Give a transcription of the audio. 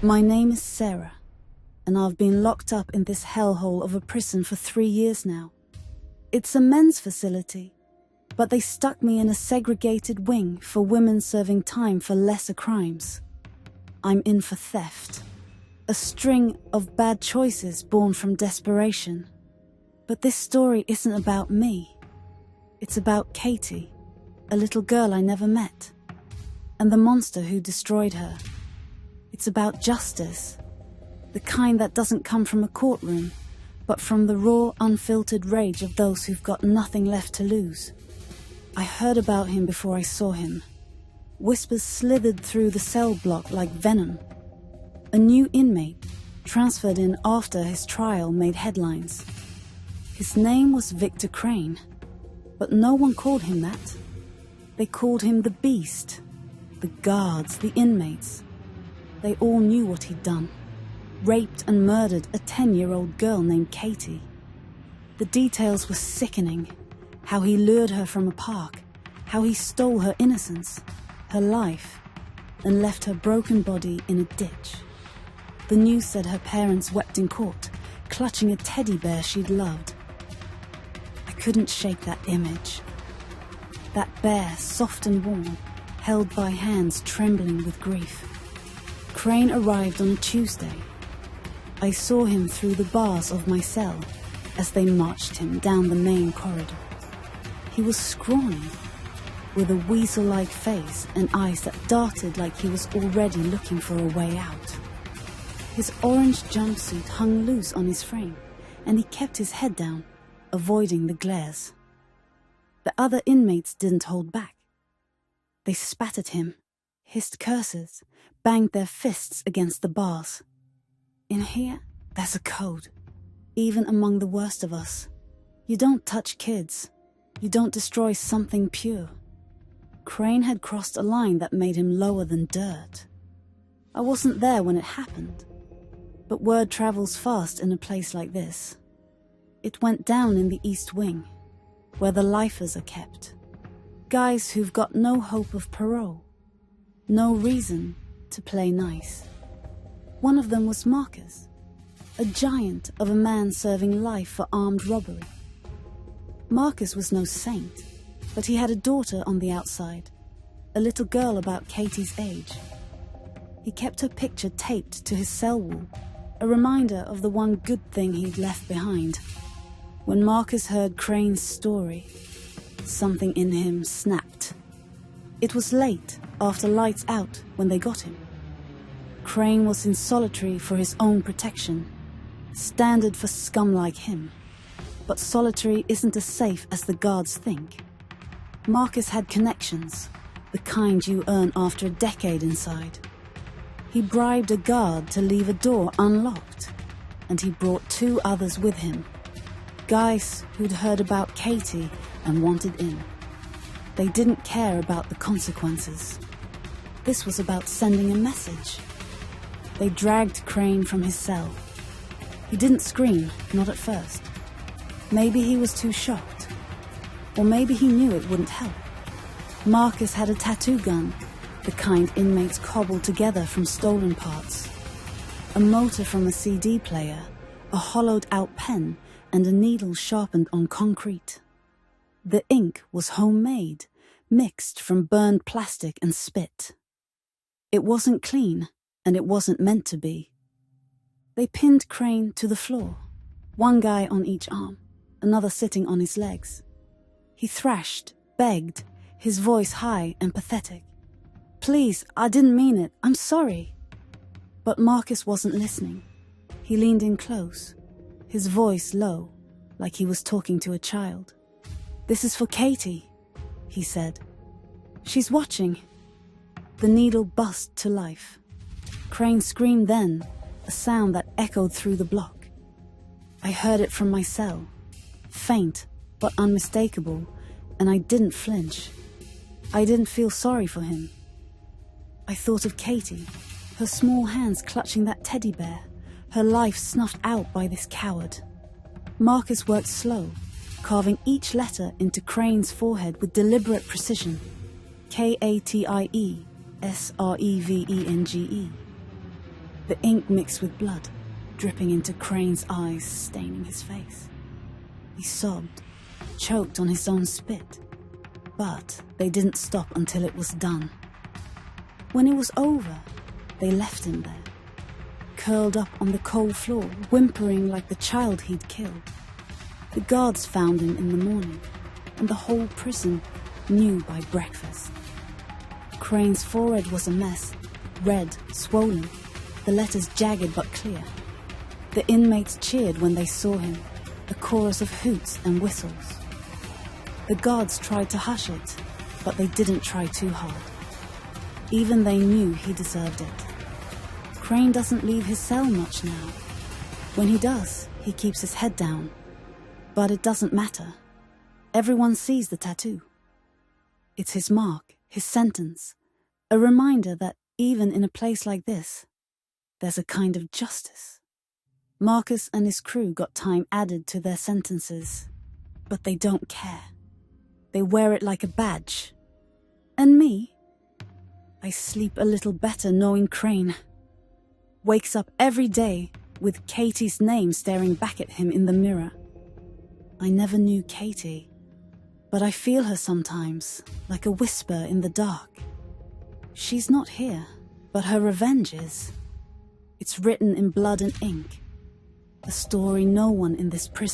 My name is Sarah, and I've been locked up in this hellhole of a prison for 3 years now. It's a men's facility, but they stuck me in a segregated wing for women serving time for lesser crimes. I'm in for theft, a string of bad choices born from desperation. But this story isn't about me. It's about Katie, a little girl I never met, and the monster who destroyed her. It's about justice, the kind that doesn't come from a courtroom, but from the raw, unfiltered rage of those who've got nothing left to lose. I heard about him before I saw him. Whispers slithered through the cell block like venom. A new inmate, transferred in after his trial, made headlines. His name was Victor Crane, but no one called him that. They called him the Beast. The guards, the inmates. They all knew what he'd done. Raped and murdered a 10-year-old girl named Katie. The details were sickening. How he lured her from a park. How he stole her innocence, her life, and left her broken body in a ditch. The news said her parents wept in court, clutching a teddy bear she'd loved. I couldn't shake that image. That bear, soft and warm, held by hands trembling with grief. Crane arrived on a Tuesday. I saw him through the bars of my cell as they marched him down the main corridor. He was scrawny, with a weasel-like face and eyes that darted like he was already looking for a way out. His orange jumpsuit hung loose on his frame, and he kept his head down, avoiding the glares. The other inmates didn't hold back. They spat at him, hissed curses, banged their fists against the bars. In here, there's a code, even among the worst of us. You don't touch kids. You don't destroy something pure. Crane had crossed a line that made him lower than dirt. I wasn't there when it happened, but word travels fast in a place like this. It went down in the East Wing, where the lifers are kept. Guys who've got no hope of parole, no reason to play nice. One of them was Marcus, a giant of a man serving life for armed robbery. Marcus was no saint, but he had a daughter on the outside, a little girl about Katie's age. He kept her picture taped to his cell wall, a reminder of the one good thing he'd left behind. When Marcus heard Crane's story, something in him snapped. It was late, after lights out, when they got him. Crane was in solitary for his own protection, standard for scum like him. But solitary isn't as safe as the guards think. Marcus had connections, the kind you earn after a decade inside. He bribed a guard to leave a door unlocked, and he brought 2 others with him. Guys who'd heard about Katie and wanted in. They didn't care about the consequences. This was about sending a message. They dragged Crane from his cell. He didn't scream, not at first. Maybe he was too shocked. Or maybe he knew it wouldn't help. Marcus had a tattoo gun, the kind inmates cobbled together from stolen parts. A motor from a CD player, a hollowed-out pen, and a needle sharpened on concrete. The ink was homemade, mixed from burned plastic and spit. It wasn't clean, and it wasn't meant to be. They pinned Crane to the floor, one guy on each arm, another sitting on his legs. He thrashed, begged, his voice high and pathetic. "Please, I didn't mean it. I'm sorry." But Marcus wasn't listening. He leaned in close, his voice low, like he was talking to a child. "This is for Katie," he said. "She's watching." The needle bust to life. Crane screamed then, a sound that echoed through the block. I heard it from my cell, faint but unmistakable, and I didn't flinch. I didn't feel sorry for him. I thought of Katie, her small hands clutching that teddy bear, her life snuffed out by this coward. Marcus worked slow, carving each letter into Crane's forehead with deliberate precision. K-A-T-I-E-S-R-E-V-E-N-G-E. the ink mixed with blood, dripping into Crane's eyes, staining his face. He sobbed, choked on his own spit. But they didn't stop until it was done. When it was over, they left him there, curled up on the cold floor, whimpering like the child he'd killed. The guards found him in the morning, and the whole prison knew by breakfast. Crane's forehead was a mess, red, swollen, the letters jagged but clear. The inmates cheered when they saw him, a chorus of hoots and whistles. The guards tried to hush it, but they didn't try too hard. Even they knew he deserved it. Crane doesn't leave his cell much now. When he does, he keeps his head down. But it doesn't matter. Everyone sees the tattoo. It's his mark, his sentence, a reminder that even in a place like this, there's a kind of justice. Marcus and his crew got time added to their sentences, but they don't care. They wear it like a badge. And me? I sleep a little better knowing Crane wakes up every day with Katie's name staring back at him in the mirror. I never knew Katie, but I feel her sometimes, like a whisper in the dark. She's not here, but her revenge is. It's written in blood and ink, a story no one in this prison